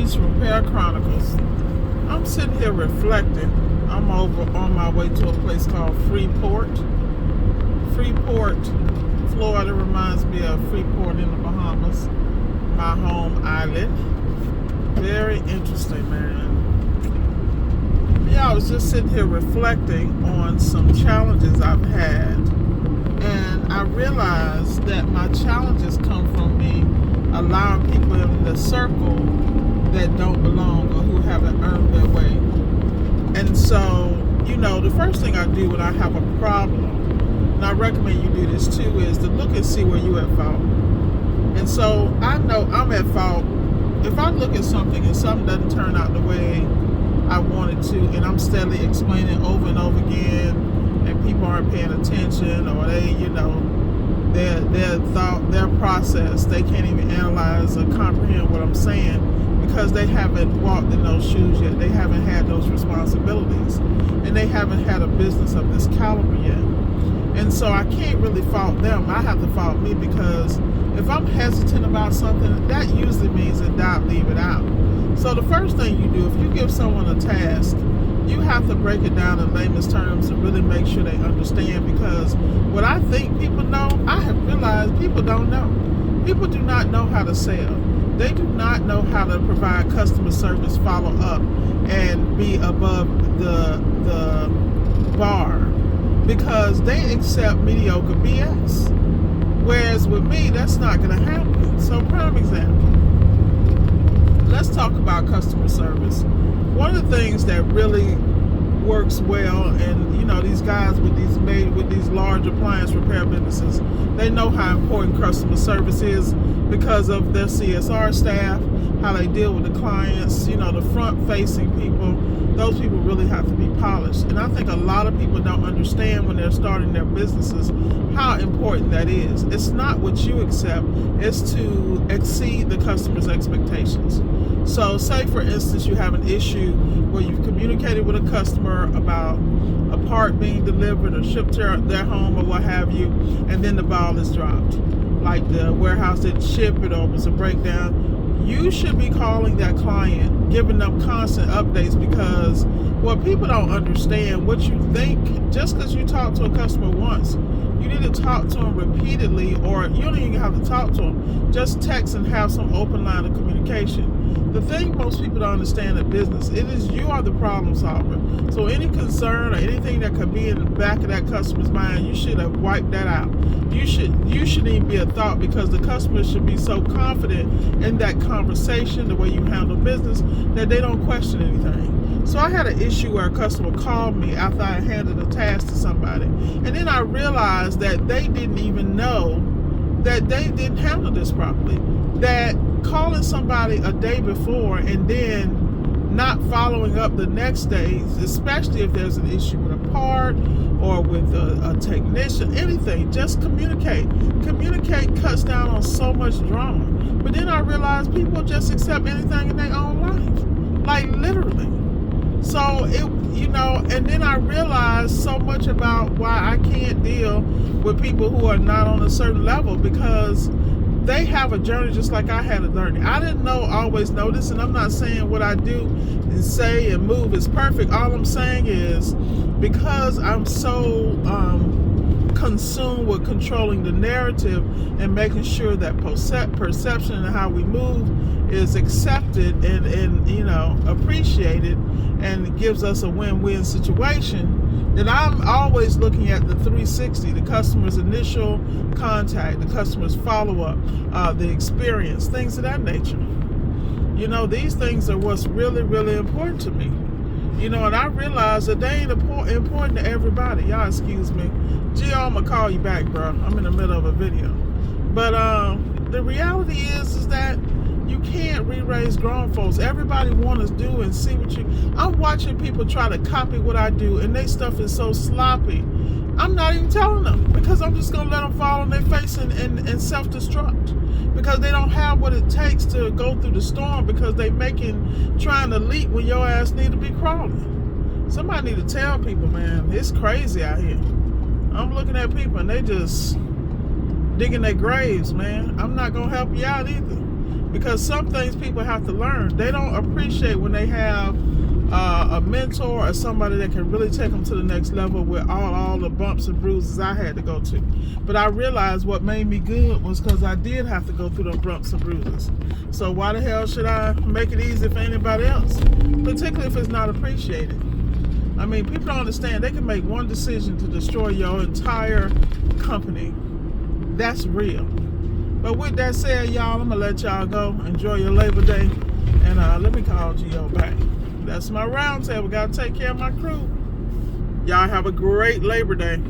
Appliance Repair Chronicles. I'm sitting here reflecting. I'm over on my way to a place called Freeport. Freeport, Florida reminds me of Freeport in the Bahamas, my home island. Very interesting, man. Yeah, I was just sitting here reflecting on some challenges I've had, and I realized that my challenges come from me allowing people in the circle that don't belong or who haven't earned their way. And so, the first thing I do when I have a problem, and I recommend you do this too, is to look and see where you're at fault. And so I know I'm at fault if I look at something and something doesn't turn out the way I wanted to, and I'm steadily explaining over and over again, and people aren't paying attention, or they, their thought, their process, they can't even analyze or comprehend what I'm saying because they haven't walked in those shoes yet. They haven't had those responsibilities, and they haven't had a business of this caliber yet. And so I can't really fault them. I have to fault me, because if I'm hesitant about something, that usually means that God leave it out. So the first thing you do, if you give someone a task, you have to break it down in layman's terms to really make sure they understand, because what I think people know, I have realized people don't know. People do not know how to sell. They do not know how to provide customer service, follow up, and be above the bar, because they accept mediocre BS. Whereas with me, that's not going to happen. So prime example, let's talk about customer service. One of the things that really works well, and these guys with these large appliance repair businesses, they know how important customer service is because of their CSR staff, how they deal with the clients, the front-facing people. Those people really have to be polished. And I think a lot of people don't understand when they're starting their businesses how important that is. It's not what you accept, it's to exceed the customer's expectations. So say, for instance, you have an issue where you've communicated with a customer about a part being delivered or shipped to their home or what have you, and then the ball is dropped. Like the warehouse didn't ship it, or it was a breakdown. You should be calling that client, giving them constant updates, because what people don't understand, what you think, just because you talk to a customer once, you need to talk to them repeatedly, or you don't even have to talk to them. Just text and have some open line of communication. The thing most people don't understand in business, it is you are the problem solver. So any concern or anything that could be in the back of that customer's mind, you should have wiped that out. You shouldn't even be a thought, because the customer should be so confident in that conversation, the way you handle business, that they don't question anything. So I had an issue where a customer called me after I handed a task to somebody, and then I realized that they didn't even know that they didn't handle this properly. That calling somebody a day before and then not following up the next day, especially if there's an issue with a part or with a technician, anything, just communicate. Communicate cuts down on so much drama. But then I realized people just accept anything in their own life, like literally. So and then I realized so much about why I can't deal with people who are not on a certain level, because they have a journey just like I had a journey. I didn't always know this, and I'm not saying what I do and say and move is perfect. All I'm saying is, because I'm so consumed with controlling the narrative and making sure that perception and how we move is accepted and appreciated, and it gives us a win-win situation, then I'm always looking at the 360, the customer's initial contact, the customer's follow-up, the experience, things of that nature. These things are what's really, really important to me. And I realize that they ain't important to everybody. Y'all excuse me. Gio, I'm gonna call you back, bro. I'm in the middle of a video. But the reality is that you can't re-raise grown folks. Everybody wants to do and see what I'm watching people try to copy what I do, and their stuff is so sloppy. I'm not even telling them, because I'm just going to let them fall on their face and self-destruct, because they don't have what it takes to go through the storm, because they trying to leap when your ass need to be crawling. Somebody need to tell people, man, it's crazy out here. I'm looking at people and they just digging their graves, man. I'm not going to help you out either. Because some things people have to learn. They don't appreciate when they have a mentor or somebody that can really take them to the next level with all the bumps and bruises I had to go to. But I realized what made me good was because I did have to go through them bumps and bruises. So why the hell should I make it easy for anybody else? Particularly if it's not appreciated. I mean, people don't understand. They can make one decision to destroy your entire company. That's real. But with that said, y'all, I'm going to let y'all go. Enjoy your Labor Day. And let me call Gio back. That's my roundtable. Got to take care of my crew. Y'all have a great Labor Day.